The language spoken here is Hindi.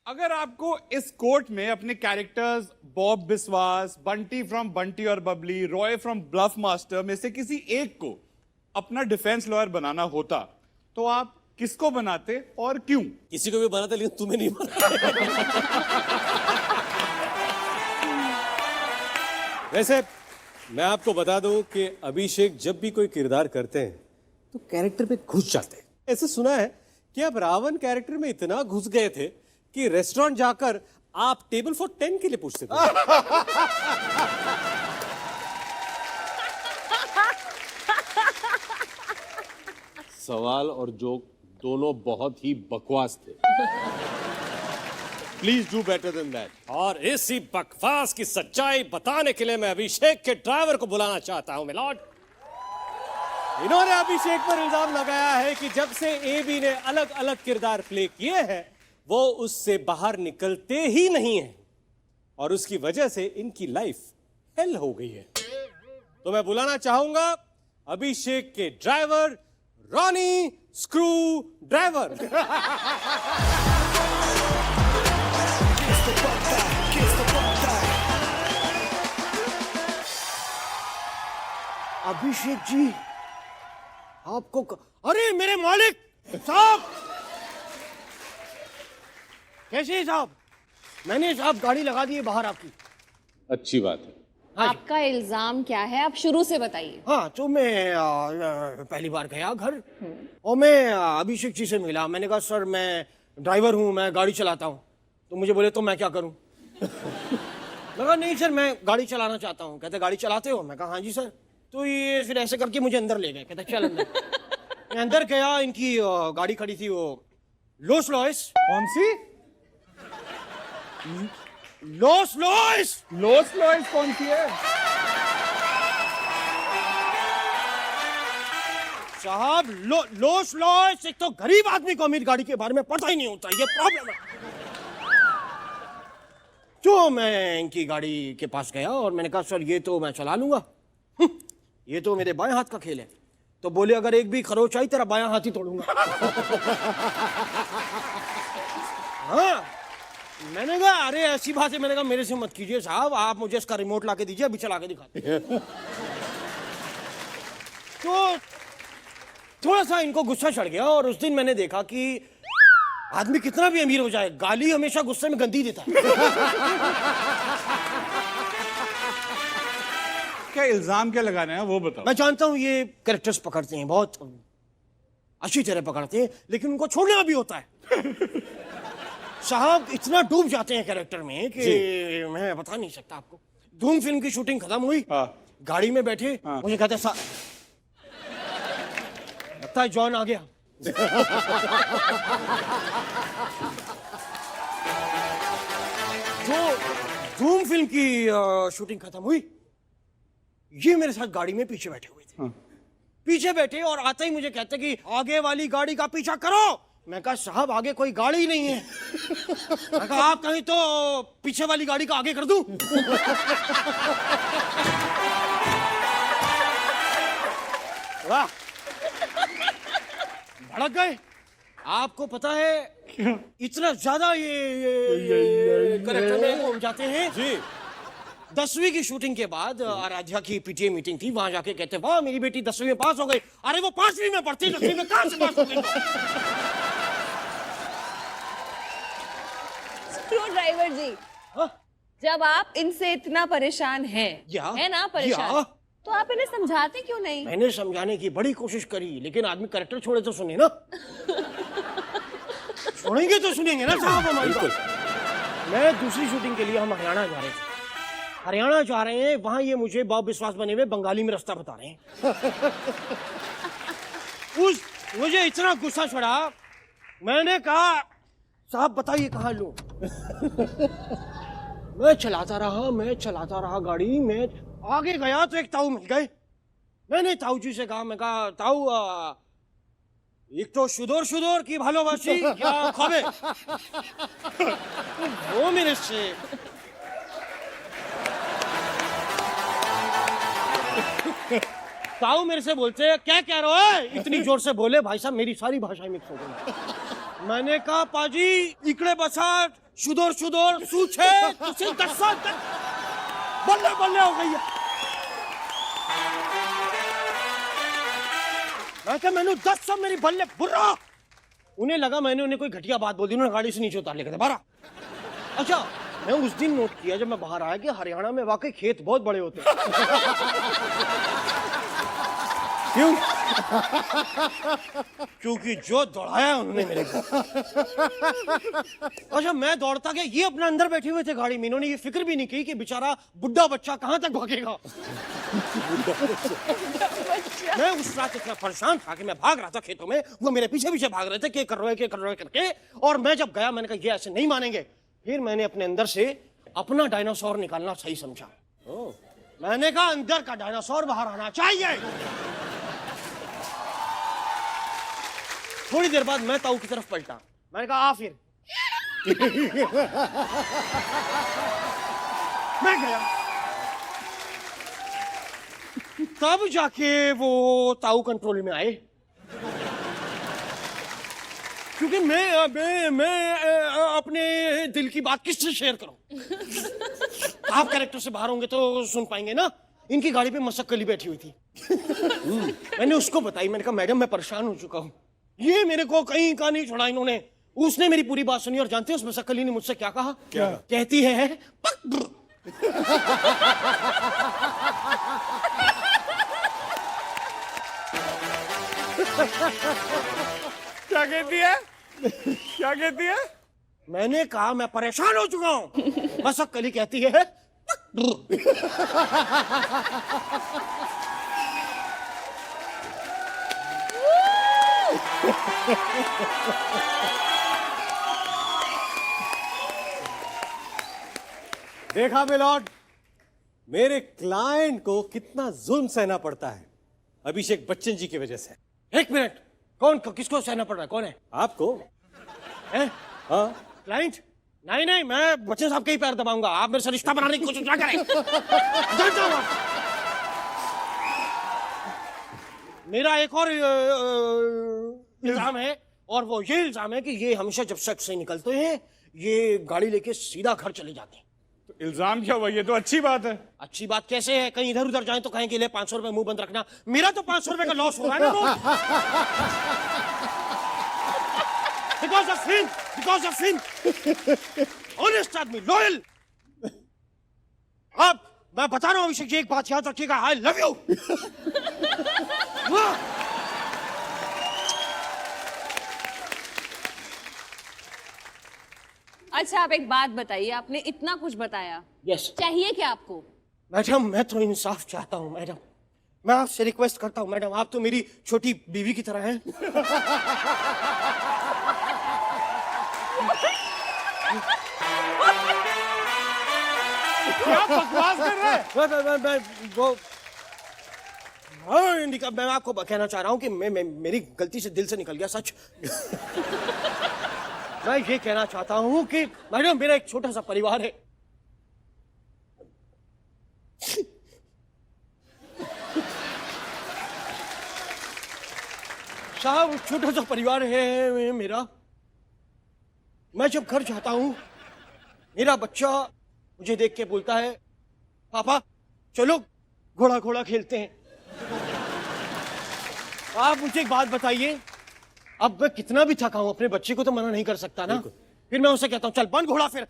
अगर आपको इस कोर्ट में अपने characters Bob Biswas, Bunty from Bunty और बबली, रॉय फ्रॉम ब्लफ मास्टर में से किसी एक को अपना डिफेंस लॉयर बनाना होता तो आप किसको बनाते और क्यों? किसी को भी बनाते लेकिन तुम्हें नहीं बनाते। वैसे मैं आपको बता दूं कि अभिषेक जब भी कोई किरदार करते हैं तो कैरेक्टर पे घुस जाते हैं। ऐसे सुना है कि आप रावण कैरेक्टर में इतना घुस गए थे कि रेस्टोरेंट जाकर आप टेबल फॉर 10 के लिए पूछते थे। सवाल और जोक दोनों बहुत ही बकवास थे। Please do better than that. और इसी बकवास की सच्चाई बताने के लिए मैं अभिषेक के ड्राइवर को बुलाना चाहता हूं मिलॉर्ड। इन्होंने अभिषेक पर इल्जाम लगाया है कि जब से एबी ने अलग अलग किरदार प्ले किए हैं वो उससे बाहर निकलते ही नहीं है और उसकी वजह से इनकी लाइफ हेल हो गई है। तो मैं बुलाना चाहूंगा अभिषेक के driver Ronnie screw driver. Abhishek ji आपको अरे मेरे मालिक साहब, कैसे हैं साहब? मैंने साहब गाड़ी लगा दी है बाहर आपकी। अच्छी बात है। आपका इल्जाम क्या है, आप शुरू से बताइए। हाँ तो मैं पहली बार गया घर और मैं अभिषेक जी से मिला। मैंने कहा सर मैं ड्राइवर हूँ, मैं गाड़ी चलाता हूँ। तो मुझे बोले तो मैं क्या करूँ? मैं कहा नहीं सर मैं गाड़ी चलाना चाहता हूँ। कहते गाड़ी चलाते हो? मैं कहा हाँ जी सर। तो ये फिर ऐसे करके मुझे अंदर ले गए। कहते चल अंदर। मैं अंदर गया, इनकी गाड़ी खड़ी थी वो लोस लॉयस। कौन सी? लोस लॉयस। लोस लॉयस कौन सी है? साहब लोस लॉयस, एक तो गरीब आदमी को अमीर गाड़ी के बारे में पता ही नहीं होता, ये प्रॉब्लम है। तो मैं इनकी गाड़ी के पास गया और मैंने कहा सर ये तो मैं चला लूंगा, ये तो मेरे बाएं हाथ का खेल है। तो बोले अगर एक भी खरोच आई तेरा बायां हाथ ही तोड़ूंगा। हाँ मैंने कहा अरे ऐसी बात है। मैंने कहा मेरे से मत कीजिए साहब, आप मुझे इसका रिमोट लाके दीजिए, अभी चला के दिखाते। तो थोड़ा सा इनको गुस्सा चढ़ गया और उस दिन मैंने देखा कि आदमी कितना भी अमीर हो जाए गाली हमेशा गुस्से में गंदी देता है। क्या इल्जाम क्या लगाना है वो बताओ। मैं जानता हूं ये कैरेक्टर्स पकड़ते हैं, बहुत अच्छी तरह पकड़ते हैं, लेकिन उनको छोड़ना भी होता है। साहब इतना डूब जाते हैं कैरेक्टर में कि मैं बता नहीं सकता आपको। धूम फिल्म की शूटिंग खत्म हुई, गाड़ी में बैठे मुझे कहते लगता है जॉन आ गया। जो धूम फिल्म की शूटिंग खत्म हुई, ये मेरे साथ गाड़ी में पीछे बैठे हुए थे। पीछे बैठे और आते ही मुझे कहते कि आगे वाली गाड़ी का पीछा करो। मैं कहा साहब आगे कोई गाड़ी ही नहीं है। मैं कहा आप कहीं तो पीछे वाली गाड़ी का आगे कर दूं। वाह भड़क गए। आपको पता है इतना ज्यादा ये कैरेक्टर में घूम जाते हैं जी। 10वीं की शूटिंग के बाद आराध्या की पीटीए मीटिंग थी, वहां जाके कहते वाह मेरी बेटी 10वीं में पास हो गई। अरे वो 5वीं में पढ़ती, 10वीं में कहां से पास हो गई? स्क्रू ड्राइवर जी, जब आप इनसे इतना परेशान हैं, है ना परेशान, तो आप इन्हें समझाते क्यों नहीं? मैंने समझाने की बड़ी कोशिश करी, लेकिन आदमी कैरेक्टर छोड़े तो सुने ना। छोड़ेंगे तो सुनेंगे ना साहब हमारी बात। मैं दूसरी शूटिंग के लिए हम हरियाणा जा रहे थे। हरियाणा जा रहे हैं, वहां ये मुझे बॉब विश्वास बने हुए बंगाली में रास्ता बता रहे हैं। मुझे इतना गुस्सा चढ़ा, मैंने कहा साहब बताइए कहाँ लूं। मैं चलाता रहा गाड़ी में। आगे गया तो एक ताऊ मिल गए। मैंने ताऊ जी से कहा, मैं कहा ताऊ एक तो सुदूर की भालोबासी क्या खावे। वो मेरे से ताऊ मेरे से बोलते हैं क्या कह रहे हो? इतनी जोर से बोले भाई साहब मेरी सारी भाषाएं मिक्स हो गई। मैंने कहा पाजी इकडे बसा सुदोर सुदोर सूछे तुझे दस्सा बल्ले बल्ले हो गई है। मैं क्या मैंने 10 सब मेरी बल्ले बुर्रा। उन्हें लगा मैंने उन्हें कोई घटिया बात बोल दी, उन्होंने गाड़ी से नीचे उतार लेकर बारा। अच्छा मैं उस दिन नोट किया जब मैं बाहर आया कि हरियाणा में वाकई खेत बहुत बड़े होते हैं। क्यों? क्योंकि जो दौड़ाया उन्होंने मेरे को। अच्छा मैं दौड़ता गया, ये अपने अंदर बैठे हुए थे गाड़ी में, इन्होंने ये फिक्र भी नहीं की कि बेचारा बुढ़ा बच्चा कहां तक भागेगा। मैं उस रात इतना परेशान था कि मैं भाग रहा था खेतों में, वो मेरे पीछे पीछे भाग रहे थे क्या कर रहे करके। और मैं जब गया मैंने कहा ये ऐसे नहीं मानेंगे। फिर मैंने अपने अंदर से अपना डायनासोर निकालना सही समझा। मैंने कहा अंदर का डायनासोर बाहर आना चाहिए। थोड़ी देर बाद मैं ताऊ की तरफ पलटा, मैंने कहा आ फिर। मैं गया, तब जाके वो ताऊ कंट्रोल में आए। क्योंकि मैं अपने दिल की बात किससे शेयर करूं? आप कैरेक्टर से बाहर होंगे तो सुन पाएंगे ना। इनकी गाड़ी पे मशक्कली बैठी हुई थी। मैंने उसको बताई, मैंने कहा मैडम मैं परेशान हो चुका हूं। ये मेरे को कहीं का नहीं छोड़ा इन्होंने। उसने मेरी पूरी बात सुनी और जानते हैं उस मशक्कली ने मुझसे क्या कहा? क्या? कहती है क्या कहती है? क्या कहती है? मैंने कहा मैं परेशान हो चुका हूं। मशक्कली कहती है देखा मिलॉर्ड, मेरे क्लाइंट को कितना जुल्म सहना पड़ता है अभिषेक बच्चन जी की वजह से। एक मिनट, कौन किसको सहना पड़ रहा है? कौन है? आपको हैं? हाँ क्लाइंट? नहीं नहीं, मैं बच्चन साहब के ही पैर दबाऊंगा। आप मेरे से रिश्ता बनाने की कोशिश ना करें। जान जाओ आप। मेरा एक और इल्जाम है, और वो ये इल्जाम है कि ये हमेशा जब सेट से निकलते हैं ये गाड़ी लेके सीधा घर चले जाते हैं। तो इल्जाम क्या हुआ? ये तो अच्छी बात है। अच्छी बात कैसे है? कहीं इधर उधर जाएं तो कहें कि ले 500 रुपए मुंह बंद रखना। मेरा तो 500 रुपए का लॉस हो रहा है ना। बिकॉज ऑफ हिम ऑनेस्ट आदमी, लॉयल। अब मैं बता रहा हूं अभिषेक जी, एक बात याद रखिएगा, आई लव यू। अच्छा आप एक बात बताइए, आपने इतना कुछ बताया, यस चाहिए क्या आपको? मैडम मैं तो इंसाफ चाहता हूं मैडम। मैं आपसे रिक्वेस्ट करता हूं मैडम, आप तो मेरी छोटी बीवी की तरह हैं। क्या बकवास कर रहे हैं? मैं आपको कहना चाह रहा हूं कि मेरी गलती से दिल से निकल गया सच। मैं ये कहना चाहता हूं कि मैडम मेरा एक छोटा सा परिवार है। साहब छोटा सा परिवार है मेरा। मैं जब घर जाता हूं मेरा बच्चा मुझे देख के बोलता है पापा चलो घोड़ा घोड़ा खेलते हैं। आप मुझे एक बात बताइए, अब मैं कितना भी थका हूं अपने बच्चे को तो मना नहीं कर सकता ना। फिर मैं उसे कहता हूं चल बन घोड़ा फिर।